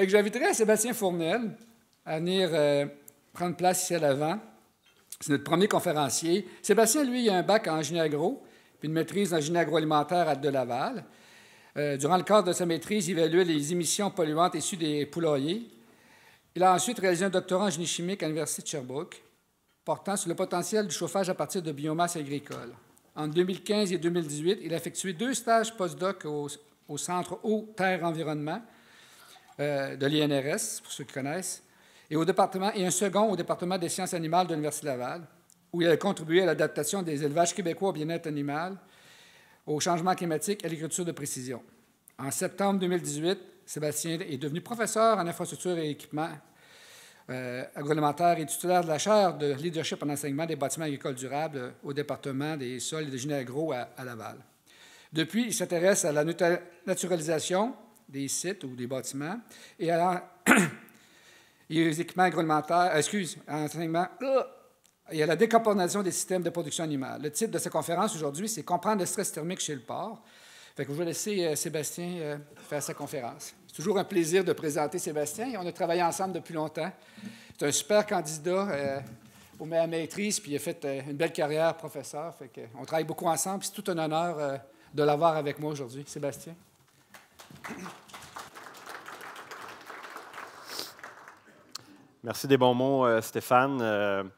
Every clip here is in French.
J'inviterai Sébastien Fournel à venir prendre place ici à l'avant. C'est notre premier conférencier. Sébastien, lui, il a un bac en génie agro, puis une maîtrise en génie agroalimentaire à de Laval. Durant le cadre de sa maîtrise, il évaluait les émissions polluantes issues des poulaillers. Il a ensuite réalisé un doctorat en génie chimique à l'Université de Sherbrooke, portant sur le potentiel du chauffage à partir de biomasse agricole. En 2015 et 2018, il a effectué 2 stages post-doc au Centre Eau, Terre, Environnement de l'INRS, pour ceux qui connaissent, et un second au département des sciences animales de l'Université de Laval, où il a contribué à l'adaptation des élevages québécois au bien-être animal, au changement climatique et à l'agriculture de précision. En septembre 2018, Sébastien est devenu professeur en infrastructure et équipement agroalimentaire et titulaire de la chaire de leadership en enseignement des bâtiments agricoles durables au département des sols et de génie agro à Laval. Depuis, il s'intéresse à la naturalisation des sites ou des bâtiments et à les équipements agroalimentaires, et à la décarbonation des systèmes de production animale. Le titre de sa conférence aujourd'hui, c'est « Comprendre le stress thermique chez le porc ». Je vais laisser Sébastien faire sa conférence. C'est toujours un plaisir de présenter Sébastien. On a travaillé ensemble depuis longtemps. C'est un super candidat à la maîtrise, puis il a fait une belle carrière professeur. On travaille beaucoup ensemble, puis c'est tout un honneur de l'avoir avec moi aujourd'hui. Sébastien. Merci des bons mots, Stéphane.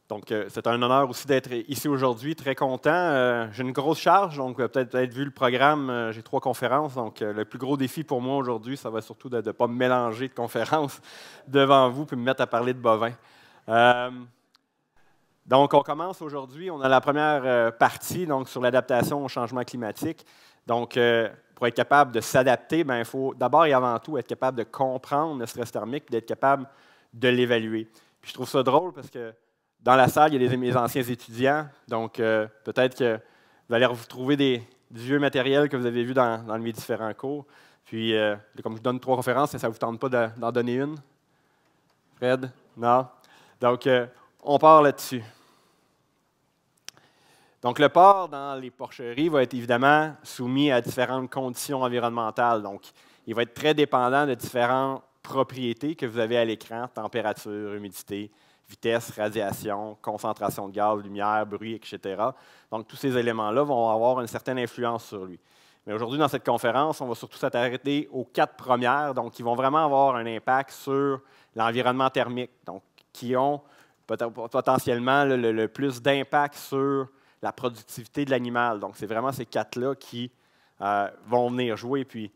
Donc, c'est un honneur aussi d'être ici aujourd'hui, très content. J'ai une grosse charge, donc peut-être vu le programme, j'ai 3 conférences. Donc, le plus gros défi pour moi aujourd'hui, ça va surtout de ne pas me mélanger de conférences devant vous puis me mettre à parler de bovins. Donc, on commence aujourd'hui. On a la première partie donc, sur l'adaptation au changement climatique. Donc, pour être capable de s'adapter, il faut d'abord et avant tout être capable de comprendre le stress thermique et d'être capable de l'évaluer. Puis je trouve ça drôle parce que dans la salle, il y a mes anciens étudiants. Donc, peut-être que vous allez retrouver du vieux matériel que vous avez vu dans mes différents cours. Puis, comme je donne 3 conférences, ça ne vous tente pas d'en donner une? Fred? Non? Donc, on part là-dessus. Donc, le porc dans les porcheries va être évidemment soumis à différentes conditions environnementales. Donc, il va être très dépendant de différentes propriétés que vous avez à l'écran, température, humidité, vitesse, radiation, concentration de gaz, lumière, bruit, etc. Donc, tous ces éléments-là vont avoir une certaine influence sur lui. Mais aujourd'hui, dans cette conférence, on va surtout s'arrêter aux 4 premières, donc qui vont vraiment avoir un impact sur l'environnement thermique, donc qui ont potentiellement le plus d'impact sur la productivité de l'animal. Donc, c'est vraiment ces 4-là qui vont venir jouer. Puis,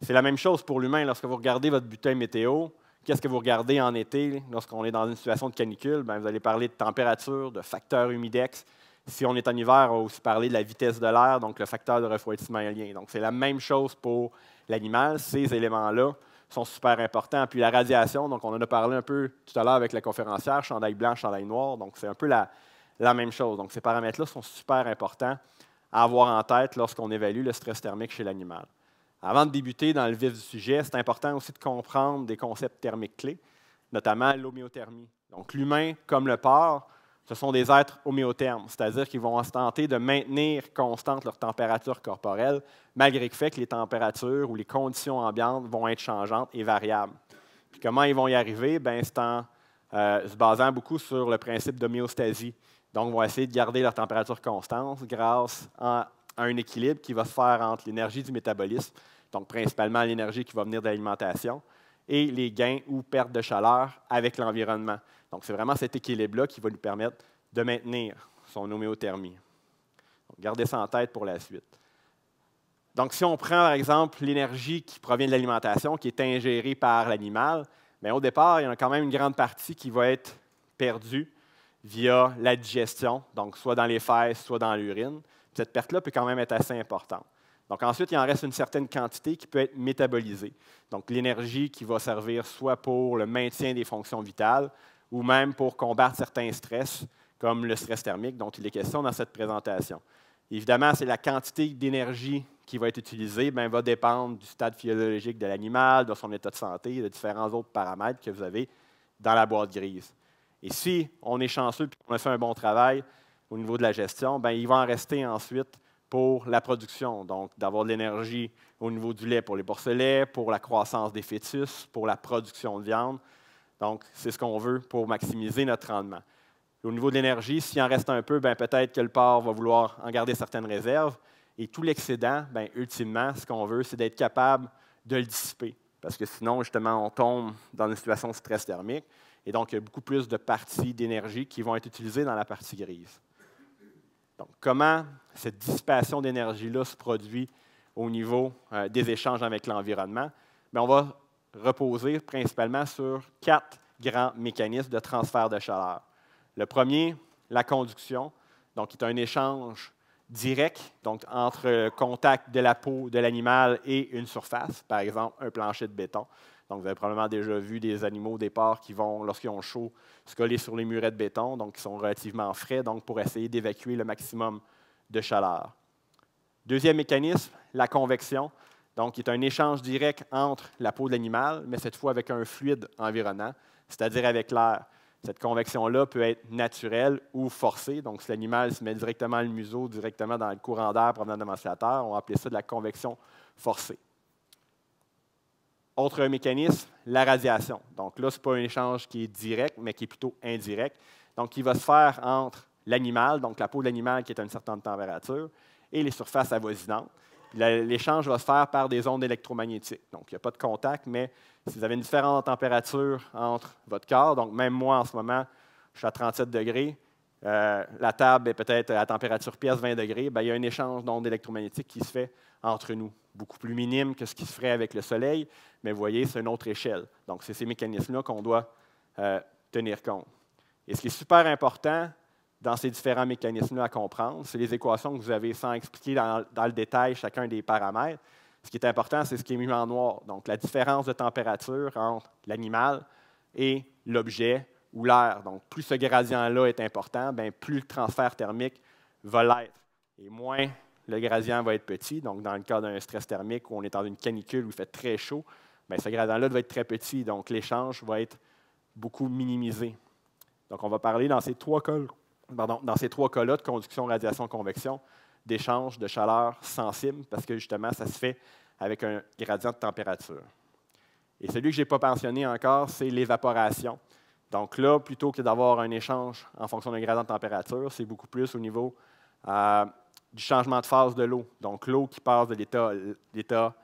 c'est la même chose pour l'humain. Lorsque vous regardez votre bulletin météo, qu'est-ce que vous regardez en été lorsqu'on est dans une situation de canicule? Vous allez parler de température, de facteur humidex. Si on est en hiver, on va aussi parler de la vitesse de l'air, donc le facteur de refroidissement aérien. Donc, c'est la même chose pour l'animal. Ces éléments-là sont super importants. Puis la radiation, donc on en a parlé un peu tout à l'heure avec la conférencière, chandail blanc, chandail noir. Donc, c'est un peu la même chose. Donc, ces paramètres-là sont super importants à avoir en tête lorsqu'on évalue le stress thermique chez l'animal. Avant de débuter dans le vif du sujet, c'est important aussi de comprendre des concepts thermiques clés, notamment l'homéothermie. Donc, l'humain, comme le porc, ce sont des êtres homéothermes, c'est-à-dire qu'ils vont tenter de maintenir constante leur température corporelle, malgré le fait que les températures ou les conditions ambiantes vont être changeantes et variables. Puis comment ils vont y arriver? C'est en se basant beaucoup sur le principe d'homéostasie. Donc, ils vont essayer de garder leur température constante grâce à un équilibre qui va se faire entre l'énergie du métabolisme, donc principalement l'énergie qui va venir de l'alimentation, et les gains ou pertes de chaleur avec l'environnement. Donc, c'est vraiment cet équilibre-là qui va nous permettre de maintenir son homéothermie. Donc, gardez ça en tête pour la suite. Donc, si on prend, par exemple, l'énergie qui provient de l'alimentation, qui est ingérée par l'animal, au départ, il y en a quand même une grande partie qui va être perdue via la digestion, donc soit dans les fesses, soit dans l'urine. Cette perte-là peut quand même être assez importante. Donc ensuite, il en reste une certaine quantité qui peut être métabolisée. Donc l'énergie qui va servir soit pour le maintien des fonctions vitales ou même pour combattre certains stress, comme le stress thermique dont il est question dans cette présentation. Évidemment, c'est la quantité d'énergie qui va être utilisée, va dépendre du stade physiologique de l'animal, de son état de santé, de différents autres paramètres que vous avez dans la boîte grise. Et si on est chanceux et qu'on a fait un bon travail au niveau de la gestion, il va en rester ensuite pour la production, donc d'avoir de l'énergie au niveau du lait pour les porcelets, pour la croissance des fœtus, pour la production de viande. Donc, c'est ce qu'on veut pour maximiser notre rendement. Au niveau de l'énergie, s'il en reste un peu, peut-être que le porc va vouloir en garder certaines réserves. Et tout l'excédent, ultimement, ce qu'on veut, c'est d'être capable de le dissiper. Parce que sinon, justement, on tombe dans une situation de stress thermique. Et donc, il y a beaucoup plus de parties d'énergie qui vont être utilisées dans la partie grise. Donc, comment cette dissipation d'énergie-là se produit au niveau des échanges avec l'environnement? On va reposer principalement sur 4 grands mécanismes de transfert de chaleur. Le premier, la conduction, donc qui est un échange direct, donc entre le contact de la peau de l'animal et une surface, par exemple un plancher de béton. Donc, vous avez probablement déjà vu des animaux, des porcs qui vont, lorsqu'ils ont chaud, se coller sur les murets de béton, donc qui sont relativement frais, donc pour essayer d'évacuer le maximum de chaleur. Deuxième mécanisme, la convection, donc qui est un échange direct entre la peau de l'animal, mais cette fois avec un fluide environnant, c'est-à-dire avec l'air. Cette convection-là peut être naturelle ou forcée. Donc, si l'animal se met directement le museau directement dans le courant d'air provenant de ventilateur, on va appeler ça de la convection forcée. Autre mécanisme, la radiation. Donc là, ce n'est pas un échange qui est direct, mais qui est plutôt indirect. Donc, il va se faire entre l'animal, donc la peau de l'animal qui est à une certaine température, et les surfaces avoisinantes. L'échange va se faire par des ondes électromagnétiques. Donc, il n'y a pas de contact, mais si vous avez une différente température entre votre corps, donc même moi en ce moment, je suis à 37 degrés, la table est peut-être à température pièce 20 degrés, il y a un échange d'ondes électromagnétiques qui se fait entre nous, beaucoup plus minime que ce qui se ferait avec le Soleil, mais vous voyez, c'est une autre échelle. Donc, c'est ces mécanismes-là qu'on doit tenir compte. Et ce qui est super important dans ces différents mécanismes-là à comprendre, c'est les équations que vous avez sans expliquer dans le détail chacun des paramètres. Ce qui est important, c'est ce qui est mis en noir. Donc, la différence de température entre l'animal et l'objet ou l'air. Donc, plus ce gradient-là est important, plus le transfert thermique va l'être. Et moins le gradient va être petit. Donc, dans le cas d'un stress thermique où on est dans une canicule où il fait très chaud, ce gradient-là doit être très petit. Donc, l'échange va être beaucoup minimisé. Donc, on va parler dans ces trois cas-là de conduction, radiation, convection, d'échange de chaleur sensible, parce que justement, ça se fait avec un gradient de température. Et celui que je n'ai pas mentionné encore, c'est l'évaporation. Donc là, plutôt que d'avoir un échange en fonction d'un gradient de température, c'est beaucoup plus au niveau du changement de phase de l'eau. Donc l'eau qui passe de l'état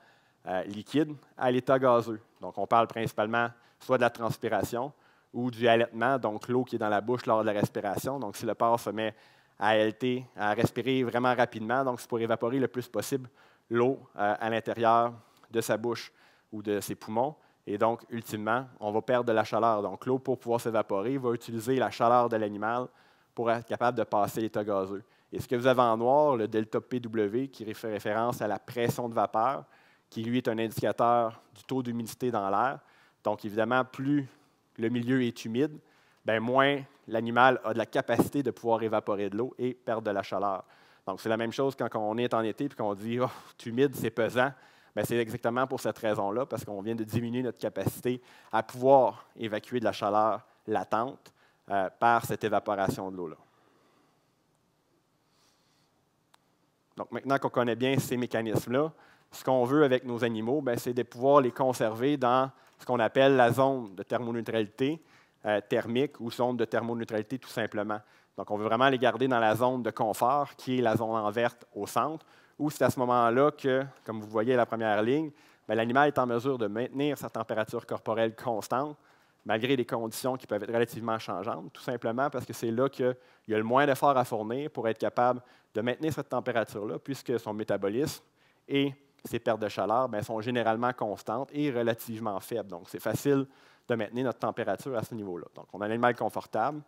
liquide à l'état gazeux. Donc on parle principalement soit de la transpiration ou du halètement, donc l'eau qui est dans la bouche lors de la respiration. Donc si le porc se met à halter, à respirer vraiment rapidement, donc c'est pour évaporer le plus possible l'eau à l'intérieur de sa bouche ou de ses poumons. Et donc, ultimement, on va perdre de la chaleur. Donc, l'eau, pour pouvoir s'évaporer, va utiliser la chaleur de l'animal pour être capable de passer l'état gazeux. Et ce que vous avez en noir, le delta PW, qui fait référence à la pression de vapeur, qui, lui, est un indicateur du taux d'humidité dans l'air. Donc, évidemment, plus le milieu est humide, moins l'animal a de la capacité de pouvoir évaporer de l'eau et perdre de la chaleur. Donc, c'est la même chose quand on est en été et qu'on dit « Oh, c'est humide, c'est pesant ». C'est exactement pour cette raison-là, parce qu'on vient de diminuer notre capacité à pouvoir évacuer de la chaleur latente par cette évaporation de l'eau-là. Donc, maintenant qu'on connaît bien ces mécanismes-là, ce qu'on veut avec nos animaux, c'est de pouvoir les conserver dans ce qu'on appelle la zone de thermoneutralité thermique ou zone de thermoneutralité tout simplement. Donc, on veut vraiment les garder dans la zone de confort, qui est la zone en verte au centre, où c'est à ce moment-là que, comme vous voyez à la première ligne, l'animal est en mesure de maintenir sa température corporelle constante, malgré des conditions qui peuvent être relativement changeantes, tout simplement parce que c'est là qu'il y a le moins d'efforts à fournir pour être capable de maintenir cette température-là, puisque son métabolisme et ses pertes de chaleur sont généralement constantes et relativement faibles. Donc, c'est facile de maintenir notre température à ce niveau-là. Donc, on a un animal confortable,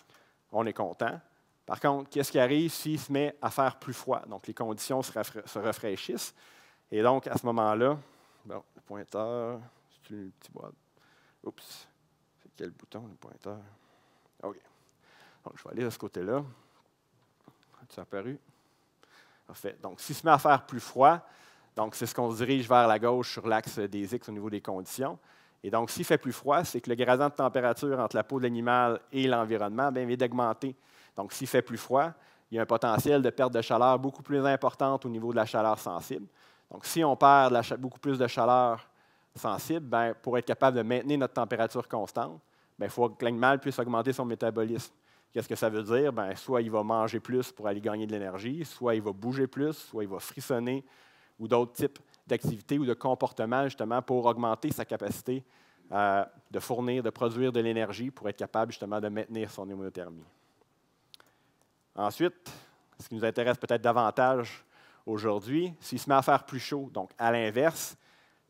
on est content. Par contre, qu'est-ce qui arrive s'il se met à faire plus froid? Donc, les conditions se rafraîchissent. Et donc, à ce moment-là, le pointeur, c'est une petite boîte. Oups, c'est quel bouton, le pointeur? OK. Donc, je vais aller de ce côté-là. As-tu apparu? Parfait. Donc, s'il se met à faire plus froid, donc c'est ce qu'on se dirige vers la gauche sur l'axe des X au niveau des conditions. Et donc, s'il fait plus froid, c'est que le gradient de température entre la peau de l'animal et l'environnement vient d'augmenter. Donc, s'il fait plus froid, il y a un potentiel de perte de chaleur beaucoup plus importante au niveau de la chaleur sensible. Donc, si on perd beaucoup plus de chaleur sensible, bien, pour être capable de maintenir notre température constante, bien, il faut que l'animal puisse augmenter son métabolisme. Qu'est-ce que ça veut dire? Bien, soit il va manger plus pour aller gagner de l'énergie, soit il va bouger plus, soit il va frissonner, ou d'autres types d'activités ou de comportements, justement, pour augmenter sa capacité de fournir, de produire de l'énergie pour être capable, justement, de maintenir son hémothermie. Ensuite, ce qui nous intéresse peut-être davantage aujourd'hui, s'il se met à faire plus chaud, donc à l'inverse,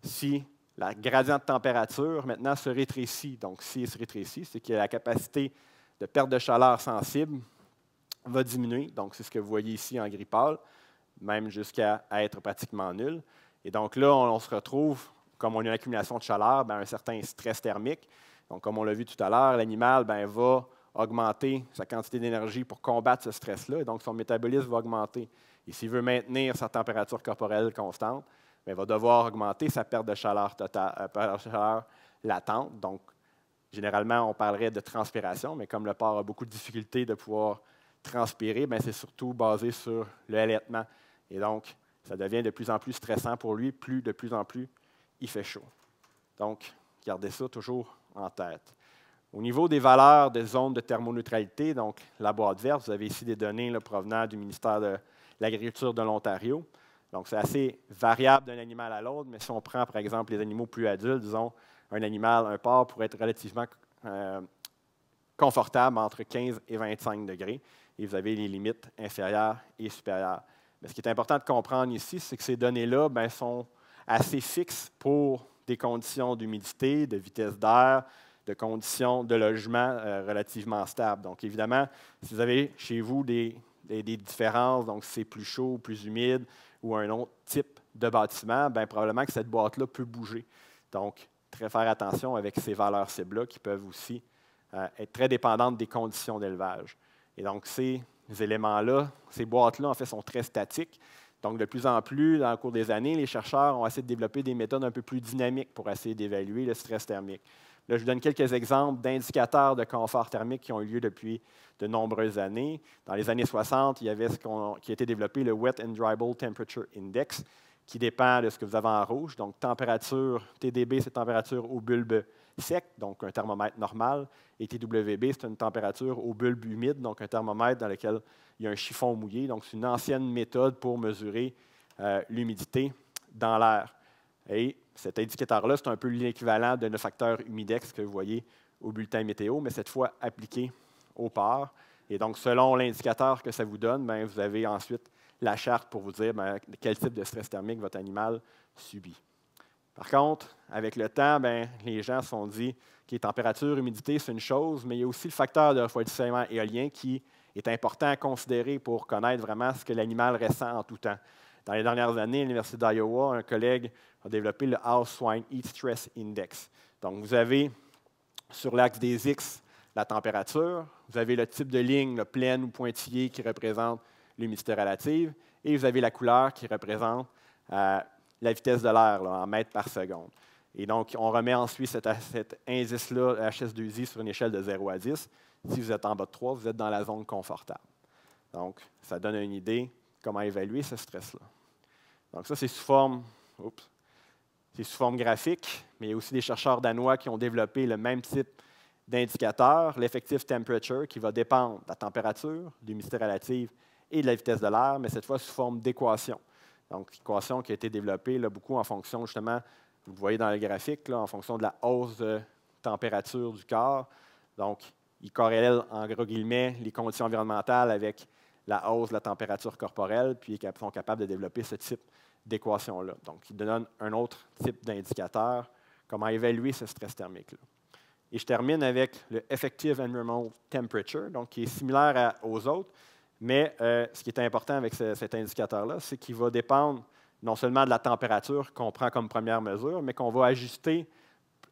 si la gradient de température maintenant se rétrécit, donc s'il se rétrécit, c'est que la capacité de perte de chaleur sensible va diminuer, donc c'est ce que vous voyez ici en gris pâle, même jusqu'à être pratiquement nul. Et donc là, on se retrouve, comme on a une accumulation de chaleur, bien, un certain stress thermique. Donc, comme on l'a vu tout à l'heure, l'animal va augmenter sa quantité d'énergie pour combattre ce stress-là, et donc son métabolisme va augmenter. Et s'il veut maintenir sa température corporelle constante, bien, il va devoir augmenter sa perte de chaleur latente. Donc, généralement, on parlerait de transpiration, mais comme le porc a beaucoup de difficultés de pouvoir transpirer, bien, c'est surtout basé sur le halètement. Et donc, ça devient de plus en plus stressant pour lui, de plus en plus il fait chaud. Donc, gardez ça toujours en tête. Au niveau des valeurs de zone de thermoneutralité, donc la boîte verte, vous avez ici des données là, provenant du ministère de l'Agriculture de l'Ontario. Donc, c'est assez variable d'un animal à l'autre, mais si on prend, par exemple, les animaux plus adultes, disons, un porc pourrait être relativement confortable entre 15 et 25 degrés, et vous avez les limites inférieures et supérieures. Mais ce qui est important de comprendre ici, c'est que ces données-là bien, sont assez fixes pour des conditions d'humidité, de vitesse d'air, de conditions de logement relativement stables. Donc, évidemment, si vous avez chez vous des différences, donc si c'est plus chaud, plus humide ou un autre type de bâtiment, bien, probablement que cette boîte-là peut bouger. Donc, très faire attention avec ces valeurs cibles-là qui peuvent aussi être très dépendantes des conditions d'élevage. Et donc, ces éléments-là, ces boîtes-là, en fait, sont très statiques. Donc, de plus en plus, dans le cours des années, les chercheurs ont essayé de développer des méthodes un peu plus dynamiques pour essayer d'évaluer le stress thermique. Là, je vous donne quelques exemples d'indicateurs de confort thermique qui ont eu lieu depuis de nombreuses années. Dans les années 60, il y avait qui a été développé, le Wet and Dryable Temperature Index, qui dépend de ce que vous avez en rouge. Donc, température, TDB, c'est température au bulbe sec, donc un thermomètre normal, et TWB, c'est une température au bulbe humide, donc un thermomètre dans lequel il y a un chiffon mouillé. Donc, c'est une ancienne méthode pour mesurer l'humidité dans l'air. Et cet indicateur-là, c'est un peu l'équivalent de notre facteur humidex que vous voyez au bulletin météo, mais cette fois appliqué au porc. Et donc, selon l'indicateur que ça vous donne, bien, vous avez ensuite la charte pour vous dire bien, quel type de stress thermique votre animal subit. Par contre, avec le temps, bien, les gens se sont dit que température, humidité, c'est une chose, mais il y a aussi le facteur de refroidissement éolien qui est important à considérer pour connaître vraiment ce que l'animal ressent en tout temps. Dans les dernières années, à l'Université d'Iowa, un collègue a développé le House Swine Heat Stress Index. Donc, vous avez sur l'axe des X la température, vous avez le type de ligne pleine ou pointillée qui représente l'humidité relative, et vous avez la couleur qui représente la vitesse de l'air en mètres par seconde. Et donc, on remet ensuite cet indice-là, HS2I, sur une échelle de 0 à 10. Si vous êtes en bas de 3, vous êtes dans la zone confortable. Donc, ça donne une idée de comment évaluer ce stress-là. Donc, ça, c'est sous forme graphique, mais il y a aussi des chercheurs danois qui ont développé le même type d'indicateur, l'effective temperature, qui va dépendre de la température, de l'humidité relative et de la vitesse de l'air, mais cette fois sous forme d'équation. Donc, équation qui a été développée là, beaucoup en fonction, justement, vous le voyez dans le graphique, là, en fonction de la hausse de température du corps. Donc, il corrèle, en gros guillemets, les conditions environnementales avec la hausse de la température corporelle, puis ils sont capables de développer ce type d'équation-là. Donc, il donne un autre type d'indicateur, comment évaluer ce stress thermique-là. Et je termine avec le Effective Environmental Temperature, donc qui est similaire aux autres, mais ce qui est important avec cet indicateur-là, c'est qu'il va dépendre non seulement de la température qu'on prend comme première mesure, mais qu'on va ajuster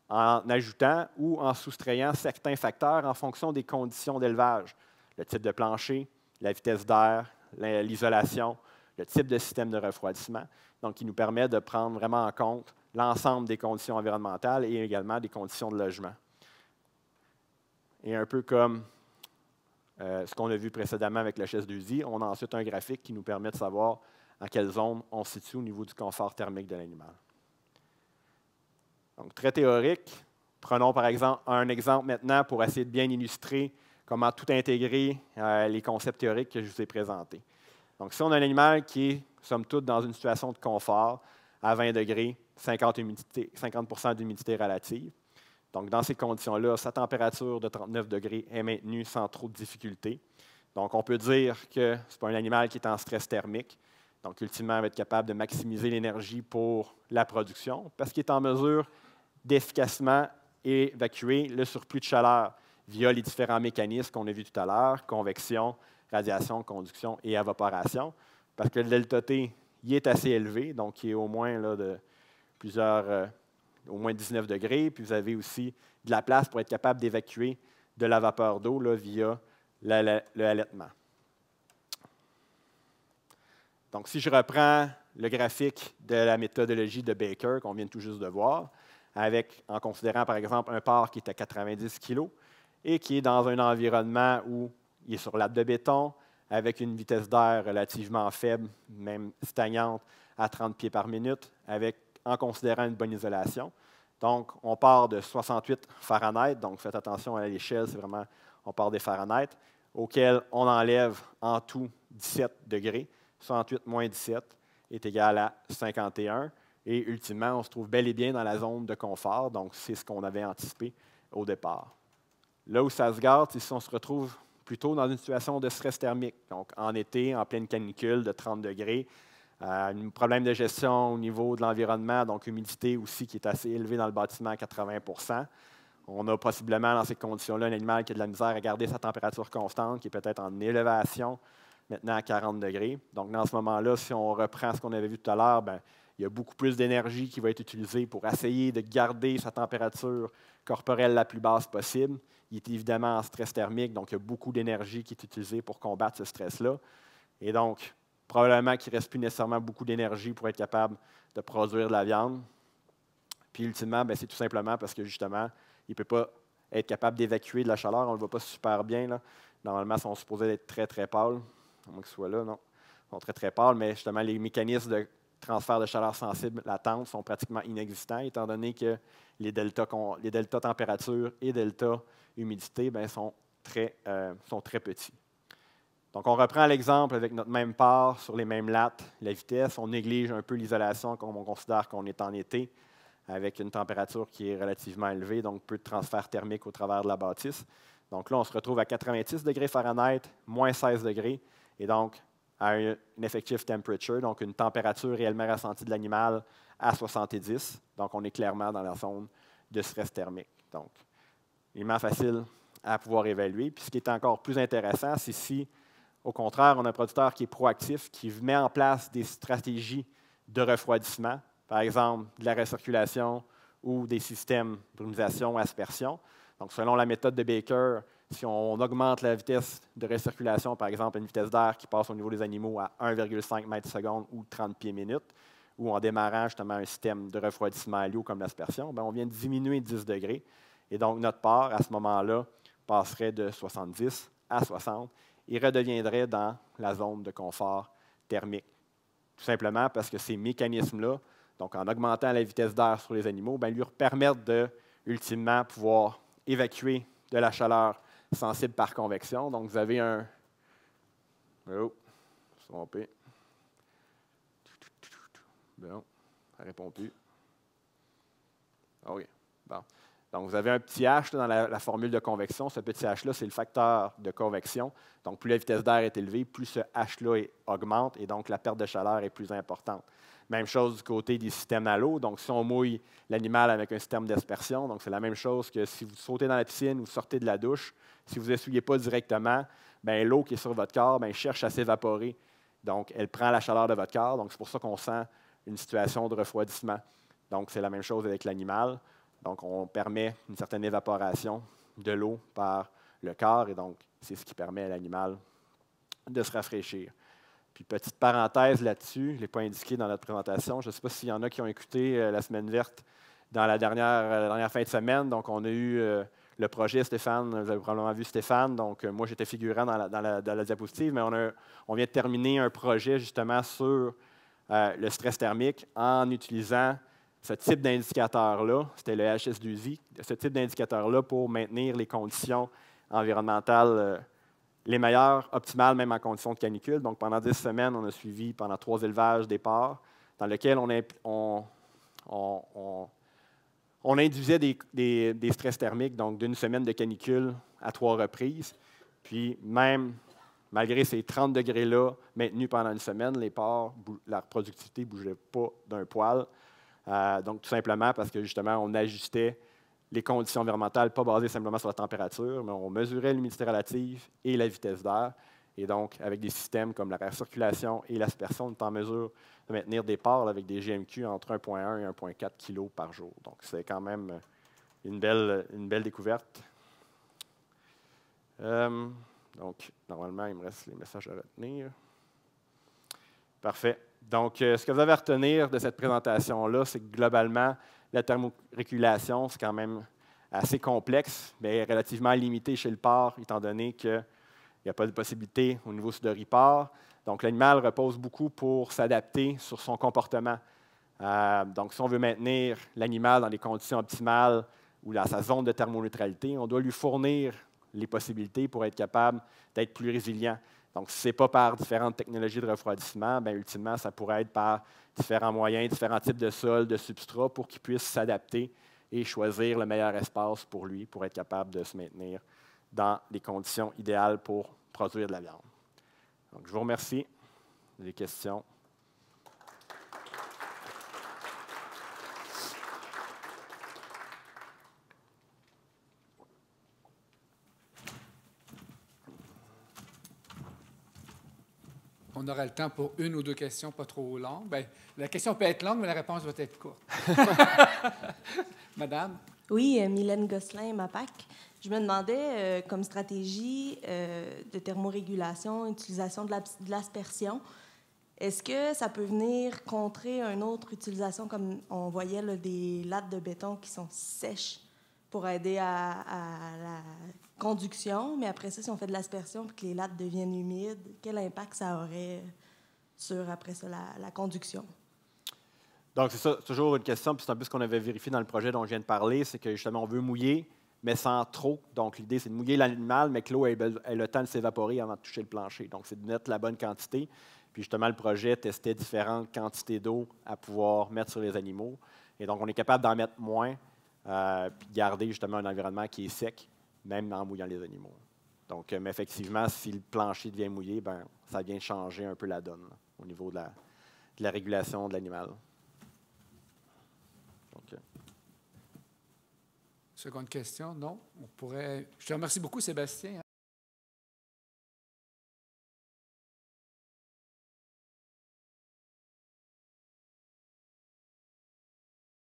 en ajoutant ou en soustrayant certains facteurs en fonction des conditions d'élevage, le type de plancher, la vitesse d'air, l'isolation, le type de système de refroidissement. Donc, il nous permet de prendre vraiment en compte l'ensemble des conditions environnementales et également des conditions de logement. Et un peu comme ce qu'on a vu précédemment avec la chaise 2i. On a ensuite un graphique qui nous permet de savoir en quelle zone on se situe au niveau du confort thermique de l'animal. Donc, très théorique. Prenons par exemple un exemple maintenant pour essayer de bien illustrer comment tout intégrer les concepts théoriques que je vous ai présentés. Donc, si on a un animal qui est, somme toute, dans une situation de confort à 20 degrés, 50 d'humidité relative. Donc, dans ces conditions-là, sa température de 39 degrés est maintenue sans trop de difficulté. Donc, on peut dire que ce n'est pas un animal qui est en stress thermique. Donc, ultimement, il va être capable de maximiser l'énergie pour la production parce qu'il est en mesure d'efficacement évacuer le surplus de chaleur via les différents mécanismes qu'on a vus tout à l'heure, convection, radiation, conduction et évaporation. Parce que le delta T, il est assez élevé, donc il est au moins là, de au moins 19 degrés. Puis vous avez aussi de la place pour être capable d'évacuer de la vapeur d'eau via le halètement. Donc, si je reprends le graphique de la méthodologie de Baker qu'on vient tout juste de voir, en considérant par exemple un porc qui est à 90 kg et qui est dans un environnement où il est sur latte de béton, avec une vitesse d'air relativement faible, même stagnante, à 30 pieds par minute, en considérant une bonne isolation. Donc, on part de 68 Fahrenheit, donc faites attention à l'échelle, c'est vraiment, on part des Fahrenheit, auquel on enlève en tout 17 degrés. 68 moins 17 est égal à 51. Et ultimement, on se trouve bel et bien dans la zone de confort, donc c'est ce qu'on avait anticipé au départ. Là où ça se gâte, c'est si on se retrouve plutôt dans une situation de stress thermique, donc en été, en pleine canicule de 30 degrés, un problème de gestion au niveau de l'environnement, donc humidité aussi qui est assez élevée dans le bâtiment à 80 %. On a possiblement dans ces conditions-là un animal qui a de la misère à garder sa température constante, qui est peut-être en élévation, maintenant à 40 degrés. Donc, dans ce moment-là, si on reprend ce qu'on avait vu tout à l'heure, il y a beaucoup plus d'énergie qui va être utilisée pour essayer de garder sa température corporelle la plus basse possible. Il est évidemment en stress thermique, donc il y a beaucoup d'énergie qui est utilisée pour combattre ce stress-là. Et donc, probablement qu'il ne reste plus nécessairement beaucoup d'énergie pour être capable de produire de la viande. Puis, ultimement, c'est tout simplement parce que, justement, il ne peut pas être capable d'évacuer de la chaleur. On ne le voit pas super bien, là. Normalement, ils sont supposés être très, très pâles. À moins qu'ils soient là, non. Ils sont très, très pâles, mais justement, les mécanismes de transfert de chaleur sensible latente sont pratiquement inexistants, étant donné que les deltas température et delta humidité sont très petits. Donc, on reprend l'exemple avec notre même porc sur les mêmes lattes, la vitesse. On néglige un peu l'isolation comme on considère qu'on est en été, avec une température qui est relativement élevée, donc peu de transfert thermique au travers de la bâtisse. Donc là, on se retrouve à 86 degrés Fahrenheit, moins 16 degrés, et donc à une effective temperature, donc une température réellement ressentie de l'animal à 70. Donc, on est clairement dans la zone de stress thermique. Donc, vraiment facile à pouvoir évaluer. Puis, ce qui est encore plus intéressant, c'est si, au contraire, on a un producteur qui est proactif, qui met en place des stratégies de refroidissement, par exemple de la recirculation ou des systèmes d'ionisation ou aspersion. Donc, selon la méthode de Baker, si on augmente la vitesse de recirculation, par exemple, une vitesse d'air qui passe au niveau des animaux à 1,5 m/s ou 30 pieds minute, ou en démarrant justement un système de refroidissement à l'eau comme l'aspersion, on vient de diminuer 10 degrés. Et donc, notre porc, à ce moment-là, passerait de 70 à 60 et redeviendrait dans la zone de confort thermique. Tout simplement parce que ces mécanismes-là, donc en augmentant la vitesse d'air sur les animaux, lui permettent de, ultimement, pouvoir évacuer de la chaleur sensible par convection. Donc, vous avez un... Oh, trompé. Bon, ça ne répond plus. OK. Bon. Donc, vous avez un petit H dans la formule de convection. Ce petit H-là, c'est le facteur de convection. Donc, plus la vitesse d'air est élevée, plus ce H-là augmente et donc la perte de chaleur est plus importante. Même chose du côté des systèmes à l'eau. Donc, si on mouille l'animal avec un système d'aspersion, donc c'est la même chose que si vous sautez dans la piscine ou sortez de la douche, si vous n'essuyez pas directement, l'eau qui est sur votre corps cherche à s'évaporer. Donc, elle prend la chaleur de votre corps. Donc, c'est pour ça qu'on sent une situation de refroidissement. Donc, c'est la même chose avec l'animal. Donc, on permet une certaine évaporation de l'eau par le corps et donc, c'est ce qui permet à l'animal de se rafraîchir. Puis, petite parenthèse là-dessus, je ne l'ai pas indiqué dans notre présentation. Je ne sais pas s'il y en a qui ont écouté la semaine verte dans la dernière fin de semaine. Donc, on a eu le projet Stéphane, vous avez probablement vu Stéphane, donc moi j'étais figurant dans la diapositive, mais on vient de terminer un projet justement sur le stress thermique en utilisant ce type d'indicateur-là, c'était le HS2I, ce type d'indicateur-là pour maintenir les conditions environnementales les meilleures, optimales même en conditions de canicule. Donc pendant 10 semaines, on a suivi pendant 3 élevages des porcs dans lesquels on induisait des stress thermiques, donc d'une semaine de canicule à 3 reprises. Puis même, malgré ces 30 degrés-là maintenus pendant une semaine, les porcs, la productivité ne bougeait pas d'un poil. Donc tout simplement parce que justement, on ajustait les conditions environnementales, pas basées simplement sur la température, mais on mesurait l'humidité relative et la vitesse d'air. Et donc, avec des systèmes comme la recirculation et l'aspersion, on est en mesure de maintenir des porcs avec des GMQ entre 1,1 et 1,4 kg par jour. Donc, c'est quand même une belle découverte. Donc, normalement, il me reste les messages à retenir. Parfait. Donc, ce que vous avez à retenir de cette présentation-là, c'est que globalement, la thermorégulation, c'est quand même assez complexe, mais relativement limité chez le porc, étant donné qu'il n'y a pas de possibilité au niveau sudoripare. Donc, l'animal repose beaucoup pour s'adapter sur son comportement. Donc, si on veut maintenir l'animal dans des conditions optimales ou dans sa zone de thermoneutralité, on doit lui fournir les possibilités pour être capable d'être plus résilient. Donc, si ce n'est pas par différentes technologies de refroidissement, bien, ultimement, ça pourrait être par différents moyens, différents types de sols, de substrats pour qu'il puisse s'adapter et choisir le meilleur espace pour lui, pour être capable de se maintenir dans les conditions idéales pour produire de la viande. Donc, je vous remercie. Des questions? On aura le temps pour une ou deux questions pas trop longues. Bien, la question peut être longue, mais la réponse va être courte. Madame? Oui, Mylène Gosselin, MAPAC. Je me demandais, comme stratégie de thermorégulation, utilisation de l'aspersion, est-ce que ça peut venir contrer une autre utilisation, comme on voyait là, des lattes de béton qui sont sèches pour aider à la conduction, mais après ça, si on fait de l'aspersion et que les lattes deviennent humides, quel impact ça aurait sur, après ça, la conduction? Donc, c'est ça, toujours une question, puis c'est un peu ce qu'on avait vérifié dans le projet dont je viens de parler, c'est que justement, on veut mouiller, mais sans trop. Donc, l'idée, c'est de mouiller l'animal, mais que l'eau ait le temps de s'évaporer avant de toucher le plancher. Donc, c'est de mettre la bonne quantité. Puis, justement, le projet testait différentes quantités d'eau à pouvoir mettre sur les animaux. Et donc, on est capable d'en mettre moins, puis garder justement un environnement qui est sec, même en mouillant les animaux. Donc, mais effectivement, si le plancher devient mouillé, bien, ça vient changer un peu la donne là, au niveau de la régulation de l'animal. Seconde question, non? On pourrait... Je te remercie beaucoup, Sébastien.